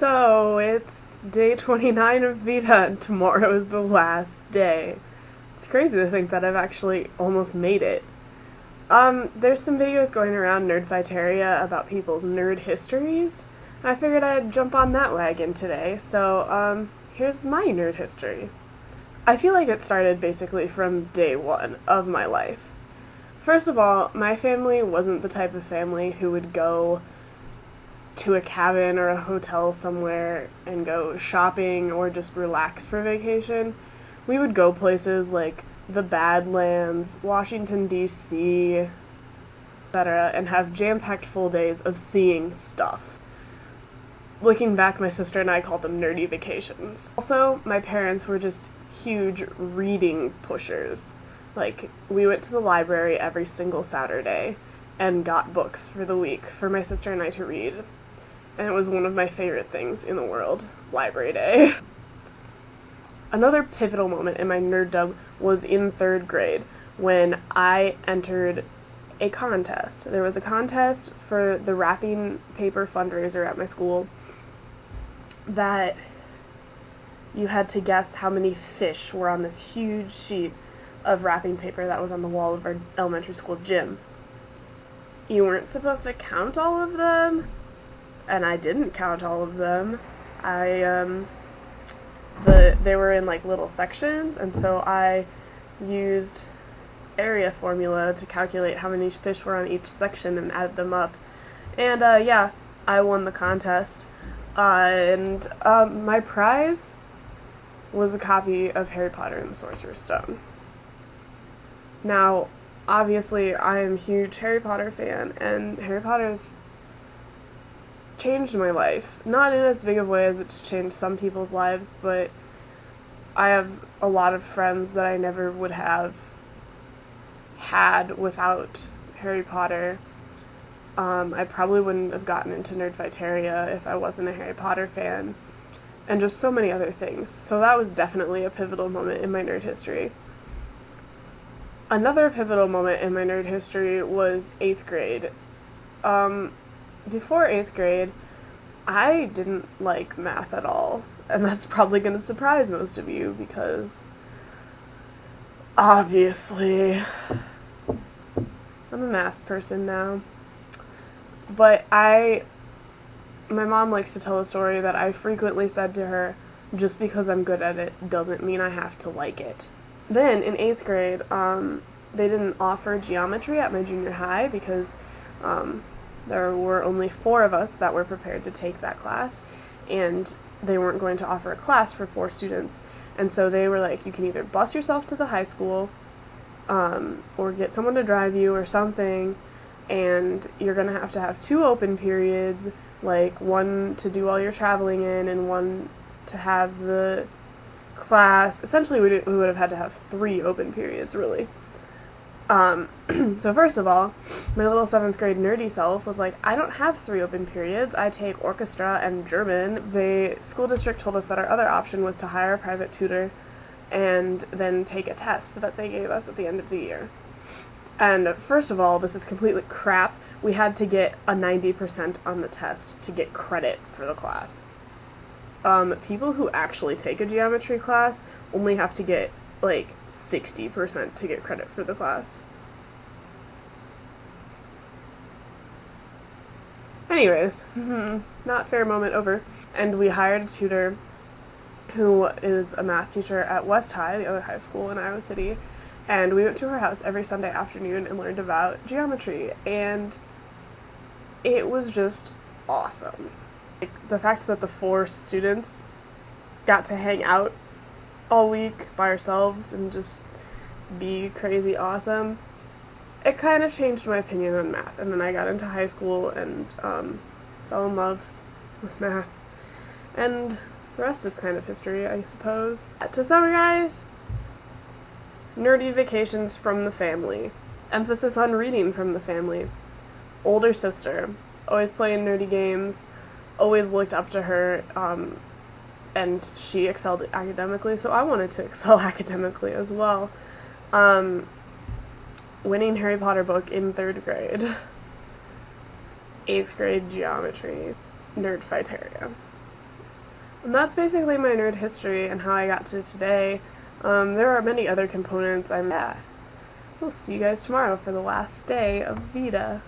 So, it's day 29 of VEDA and tomorrow is the last day. It's crazy to think that I've actually almost made it. There's some videos going around Nerdfighteria about people's nerd histories. I figured I'd jump on that wagon today, so, here's my nerd history. I feel like it started basically from day one of my life. First of all, my family wasn't the type of family who would go to a cabin or a hotel somewhere and go shopping or just relax for vacation. We would go places like the Badlands, Washington, D.C., etc., and have jam-packed full days of seeing stuff. Looking back, my sister and I called them nerdy vacations. Also, my parents were just huge reading pushers. Like, we went to the library every single Saturday and got books for the week for my sister and I to read. And it was one of my favorite things in the world, library day. Another pivotal moment in my nerddom was in 3rd grade when I entered a contest. There was a contest for the wrapping paper fundraiser at my school that you had to guess how many fish were on this huge sheet of wrapping paper that was on the wall of our elementary school gym. You weren't supposed to count all of them, and I didn't count all of them. They were in like little sections, and so I used area formula to calculate how many fish were on each section and added them up. And yeah, I won the contest. And my prize was a copy of Harry Potter and the Sorcerer's Stone. Now, obviously, I am a huge Harry Potter fan, and Harry Potter's changed my life. Not in as big of a way as it's changed some people's lives, but I have a lot of friends that I never would have had without Harry Potter. I probably wouldn't have gotten into Nerdfighteria if I wasn't a Harry Potter fan, and just so many other things. So that was definitely a pivotal moment in my nerd history. Another pivotal moment in my nerd history was 8th grade. Before 8th grade, I didn't like math at all, and that's probably going to surprise most of you because, obviously, I'm a math person now. But my mom likes to tell a story that I frequently said to her, just because I'm good at it doesn't mean I have to like it. Then, in 8th grade, they didn't offer geometry at my junior high because there were only 4 of us that were prepared to take that class, and they weren't going to offer a class for 4 students. And so they were like, you can either bus yourself to the high school, or get someone to drive you or something, and you're going to have 2 open periods, like one to do all your traveling in and one to have the class. Essentially, we would have had to have 3 open periods, really. So first of all, my little 7th grade nerdy self was like, I don't have 3 open periods, I take orchestra and German. The school district told us that our other option was to hire a private tutor and then take a test that they gave us at the end of the year. And first of all, this is completely crap. We had to get a 90% on the test to get credit for the class. People who actually take a geometry class only have to get like 60% to get credit for the class. Anyways, not fair moment over. And we hired a tutor who is a math teacher at West High, the other high school in Iowa City, and we went to her house every Sunday afternoon and learned about geometry, and it was just awesome. Like, the fact that the 4 students got to hang out all week by ourselves and just be crazy awesome, it kind of changed my opinion on math. And then I got into high school and fell in love with math, and the rest is kind of history, I suppose. To summarize, nerdy vacations from the family, emphasis on reading from the family, older sister, always playing nerdy games, always looked up to her, and she excelled academically, so I wanted to excel academically as well. Winning Harry Potter book in 3rd grade. 8th grade geometry. Nerdfighteria. And that's basically my nerd history and how I got to today. There are many other components. We'll see you guys tomorrow for the last day of VEDA.